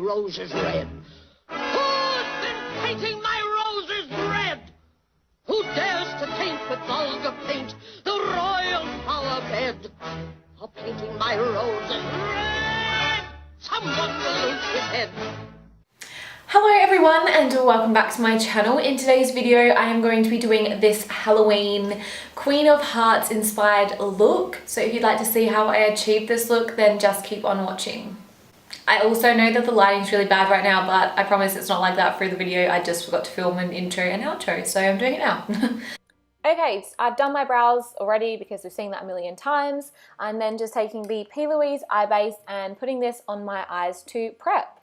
roses red? Who's been painting my roses red? Who dares to taint with vulgar paint the royal flower bed? For painting my roses red, someone will lose his head. Hello everyone and welcome back to my channel. In today's video I am going to be doing this Halloween Queen of Hearts inspired look. So if you'd like to see how I achieved this look, then just keep on watching. I also know that the lighting's really bad right now, but I promise it's not like that through the video. I just forgot to film an intro and outro, so I'm doing it now. Okay, so I've done my brows already because we've seen that a million times. I'm then just taking the P. Louise eye base and putting this on my eyes to prep.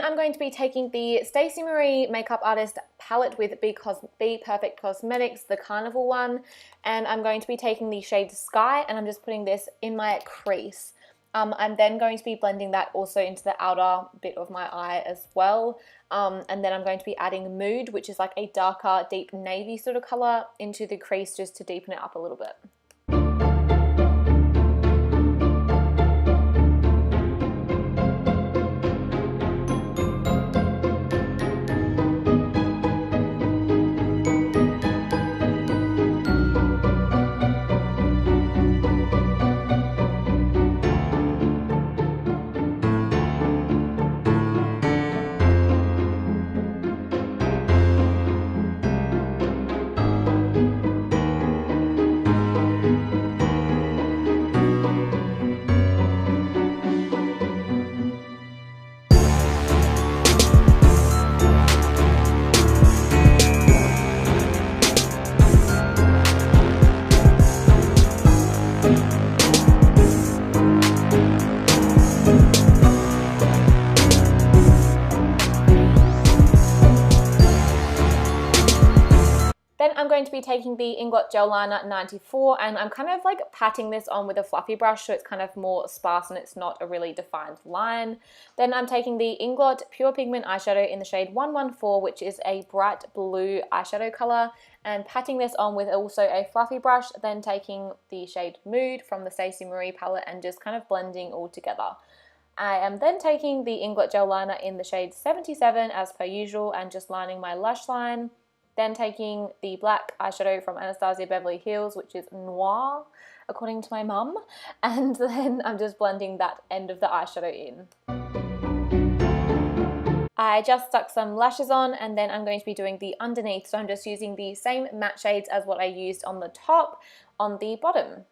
I'm going to be taking the Stacey Marie Makeup Artist palette with Be Perfect Cosmetics, the Carnival one, and I'm going to be taking the shade Sky and I'm just putting this in my crease. I'm then going to be blending that also into the outer bit of my eye as well, and then I'm going to be adding Mood, which is like a darker deep navy sort of color, into the crease just to deepen it up a little bit. I'm going to be taking the Inglot Gel Liner 94 and I'm kind of like patting this on with a fluffy brush so it's kind of more sparse and it's not a really defined line. Then I'm taking the Inglot Pure Pigment eyeshadow in the shade 114, which is a bright blue eyeshadow color, and patting this on with also a fluffy brush, then taking the shade Mood from the Stacey Marie palette and just kind of blending all together. I am then taking the Inglot Gel Liner in the shade 77 as per usual and just lining my lash line. Then taking the black eyeshadow from Anastasia Beverly Hills, which is Noir, according to my mum. And then I'm just blending that end of the eyeshadow in. I just stuck some lashes on and then I'm going to be doing the underneath. So I'm just using the same matte shades as what I used on the top on the bottom.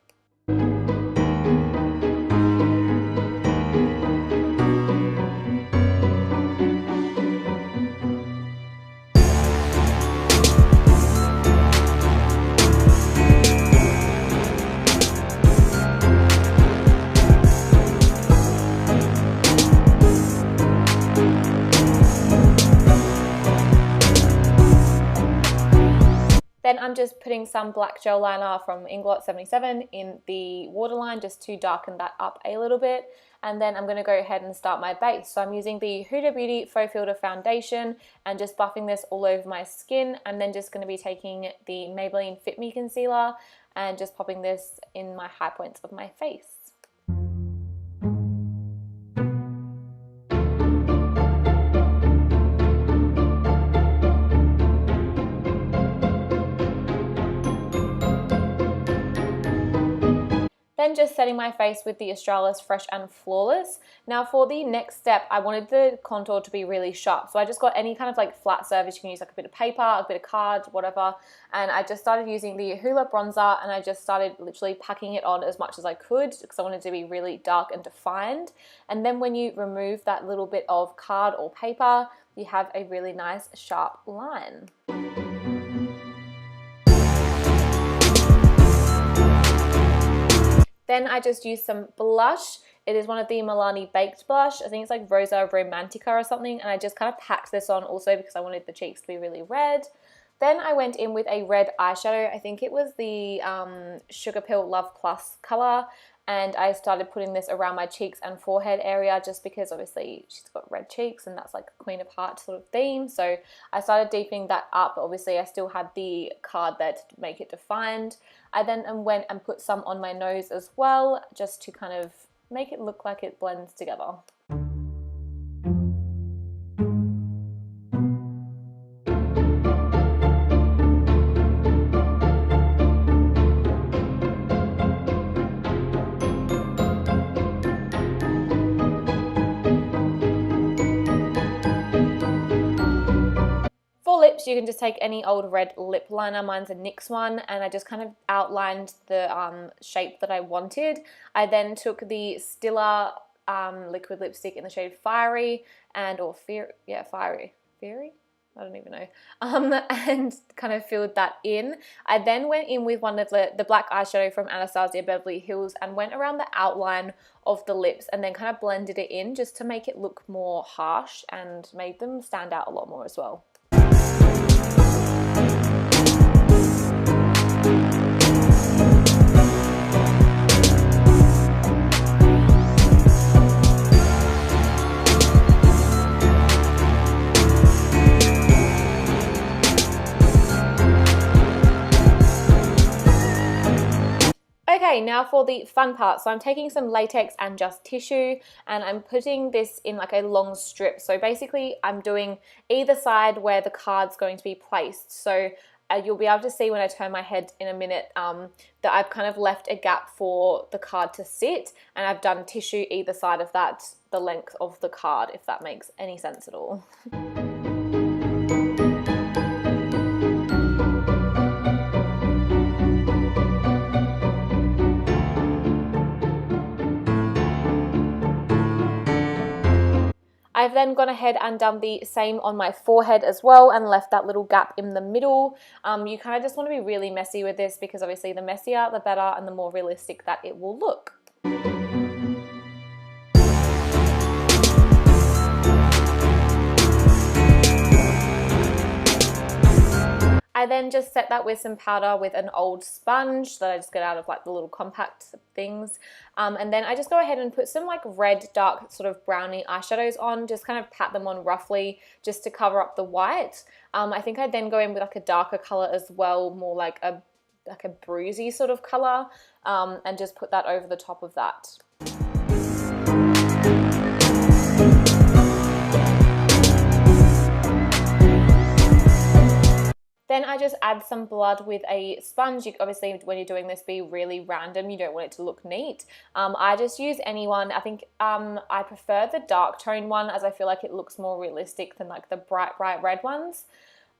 Then I'm just putting some black gel liner from Inglot 77 in the waterline just to darken that up a little bit. And then I'm going to go ahead and start my base. So I'm using the Huda Beauty Faux Filter Foundation and just buffing this all over my skin. I'm then just going to be taking the Maybelline Fit Me Concealer and just popping this in my high points of my face. Then just setting my face with the Australis Fresh and Flawless. Now for the next step, I wanted the contour to be really sharp. So I just got any kind of like flat surface. You can use like a bit of paper, a bit of card, whatever. And I just started using the Hoola bronzer and I just started literally packing it on as much as I could because I wanted it to be really dark and defined. And then when you remove that little bit of card or paper, you have a really nice sharp line. Then I just used some blush It is one of the Milani Baked Blush. I think it's like Rosa Romantica or something, and I just kind of packed this on also because I wanted the cheeks to be really red. Then I went in with a red eyeshadow. I think it was the Sugar Pill Love Plus color, and I started putting this around my cheeks and forehead area just because obviously she's got red cheeks and that's like a Queen of Hearts sort of theme. So I started deepening that up. Obviously I still had the card there to make it defined. I then went and put some on my nose as well, just to kind of make it look like it blends together. Lips, you can just take any old red lip liner. Mine's a NYX one, and I just kind of outlined the shape that I wanted. I then took the Stila liquid lipstick in the shade Fiery Fiery? I don't even know. And kind of filled that in. I then went in with one of the black eyeshadow from Anastasia Beverly Hills and went around the outline of the lips and then kind of blended it in just to make it look more harsh and made them stand out a lot more as well. Okay, now for the fun part. So I'm taking some latex and just tissue, and I'm putting this in like a long strip. So basically I'm doing either side where the card's going to be placed. So you'll be able to see when I turn my head in a minute that I've kind of left a gap for the card to sit, and I've done tissue either side of that, the length of the card, if that makes any sense at all. I've then gone ahead and done the same on my forehead as well and left that little gap in the middle. You kind of just want to be really messy with this because obviously the messier the better and the more realistic that it will look. I then just set that with some powder with an old sponge that I just get out of like the little compact things. And then I just go ahead and put some like red, dark sort of brownie eyeshadows on, just kind of pat them on roughly just to cover up the white. I think I then go in with like a darker color as well, more like a bruisey sort of color, and just put that over the top of that. Then I just add some blood with a sponge. Obviously, when you're doing this, be really random. You don't want it to look neat. I just use any one. I think I prefer the dark tone one as I feel like it looks more realistic than like the bright red ones.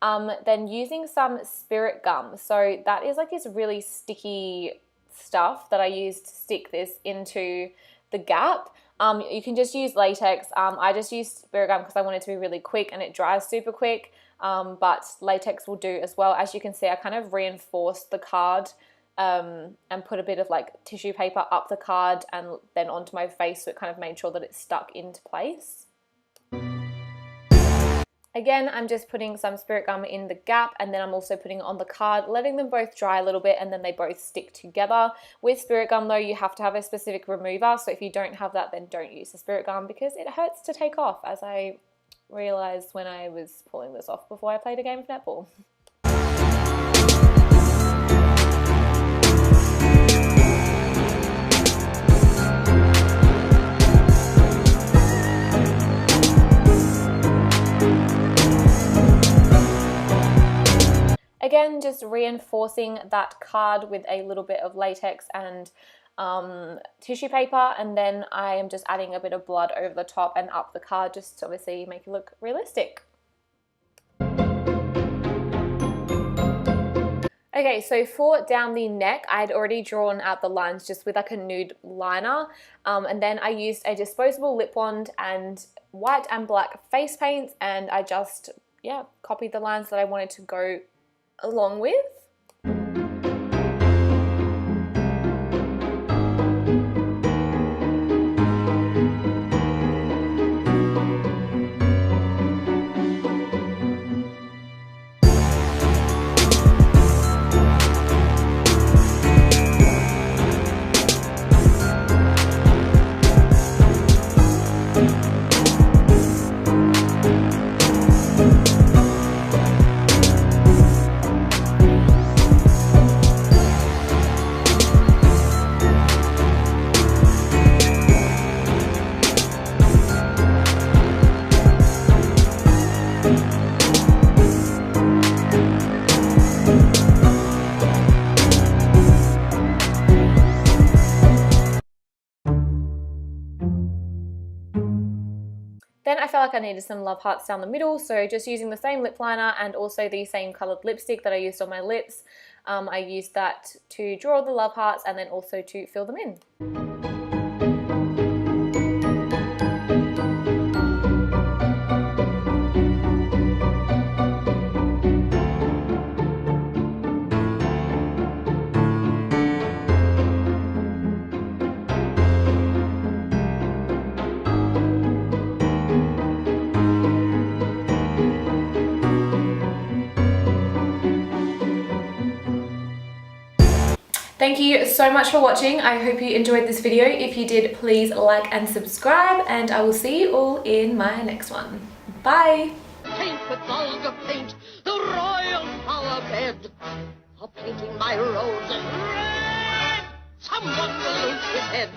Then using some spirit gum. So that is like this really sticky stuff that I use to stick this into the gap. You can just use latex. I just use spirit gum because I want it to be really quick and it dries super quick. But latex will do as well. As you can see, I kind of reinforced the card and put a bit of like tissue paper up the card and then onto my face, so it kind of made sure that it stuck into place. Again, I'm just putting some spirit gum in the gap, and then I'm also putting it on the card, letting them both dry a little bit, and then they both stick together. With spirit gum though, you have to have a specific remover, so if you don't have that, then don't use the spirit gum because it hurts to take off, as I realized when I was pulling this off before I played a game of netball. Again, just reinforcing that card with a little bit of latex and tissue paper, and then I am just adding a bit of blood over the top and up the card just to obviously make it look realistic. Okay, so for down the neck, I had already drawn out the lines just with like a nude liner, and then I used a disposable lip wand and white and black face paints, and I just, copied the lines that I wanted to go along with. felt like I needed some love hearts down the middle, so just using the same lip liner and also the same coloured lipstick that I used on my lips, I used that to draw the love hearts and then also to fill them in. Thank you so much for watching. I hope you enjoyed this video. If you did, please like and subscribe, and I will see you all in my next one. Bye! Paint with vulgar paint, the royal flower bed. A painting my roses red. Someone will lose his head.